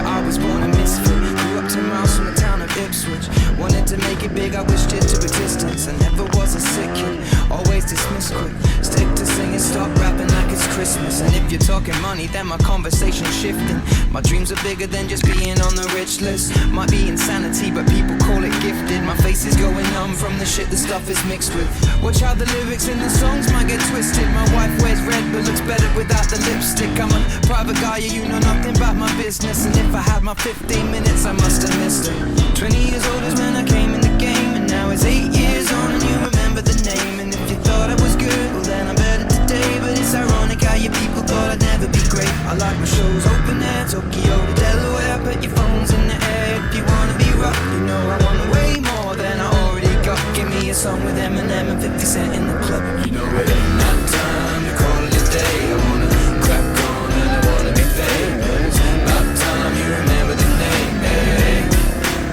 I was born a misfit. Grew up 10 miles from the town of Ipswich. Wanted to make it big, I wished it to existence. I never was a sick kid, always dismissed quick. Stick to singing, stop rapping like it's Christmas. And if you're talking money, then my conversation's shifting. My dreams are bigger than just being on the rich list. Might be insanity, but people call it gifted. My face is going numb from the shit the stuff is mixed with. Watch how the lyrics in the songs might get twisted. My wife wears red but looks better without the lipstick. I'm a private guy, yeah, you know nothing about my business. And if I had my 15 minutes, I must have missed it. 20 years old is when I came in the game, and now it's 8 years on and you remember the name. And if you thought I was good, well then I'm better today. But it's ironic how you people thought I'd never be great. I like my shows open air, Tokyo to Delaware. Put your phones in the air if you wanna be rough. You know I want way more than I already got. Give me a song with Eminem and 50 Cent in the club. You know it ain't not time to call it a day. I wanna crack on and I wanna be famous. About time you remember the name. Hey,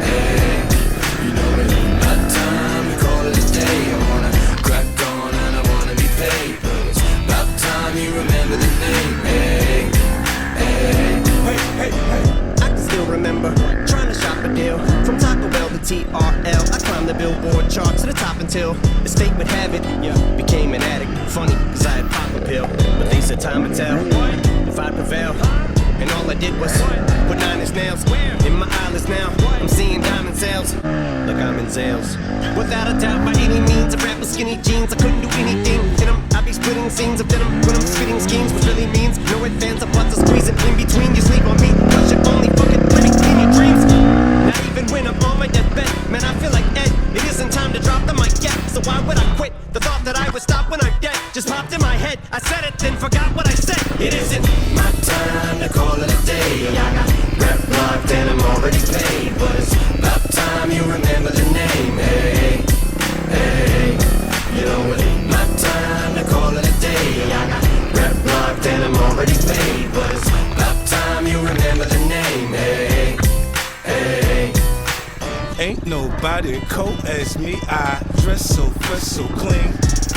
hey. You know it ain't not time to call it a day. I wanna crack on and I wanna be famous. About time you remember the name. Hey, hey. Hey, hey, hey. I can still remember trying to shop a deal from Taco Bell to TRL. I climbed the Billboard chart to the top until as fate would have it, became an addict. Funny, cause I had popped a pill, but they said time would tell if I prevail. And all I did was put 9-inch nails in my eyelids now. I'm seeing diamond sales, like I'm in sales. Without a doubt, by any means, a rap with skinny jeans. I couldn't do anything in them. I'd be splitting scenes of denim when I'm spitting schemes, which really means no advance. I'm about to squeeze it in between. You sleep on me, cause you're only fucking living in your dreams. Not even when I'm on my deathbed, man, I feel like Ed. It isn't time to drop the mic yet, so why would I quit? The thought that I would stop when I'm dead just popped in my head. I said it, then forgot what I said. It isn't my time to call it a day. I got rep locked and I'm already paid, but it's about time you remember the name. Hey, hey. You know it ain't my time to call it a day. I got rep locked and I'm already paid, but it's about time you remember the name. Hey, hey. Ain't nobody cold as me. I dress so fresh, so clean.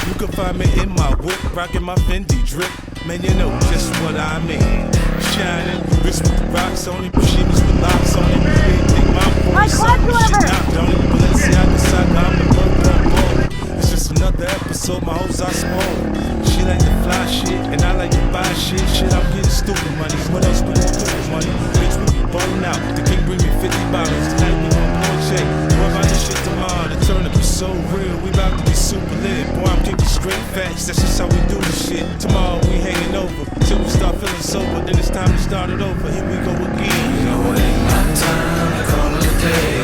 You can find me in my whip, rocking my Fendi drip. Man, you know just what I mean. Shining, wrist with the rocks on it, shimmies with locks on it. Anything my voice on it, shit knocked on it. Balenciaga saga, I'm the bird baller. It's just another episode, my hoes I spoiled. She like to fly shit, and I like to buy shit. Shit, I'm getting stupid money. What else we gon' do with money? Bitch, we be ballin' out. The king bring me 50 bottles. Tonight we gon' blow a check. What about this shit tomorrow? The turn up is so real. We about to be super lit. Boy, I'm kicking straight facts. That's just how we do this shit. Tomorrow we hanging over till we start feeling sober. Then it's time to start it over. Here we go again. You know it ain't my time to call it a day.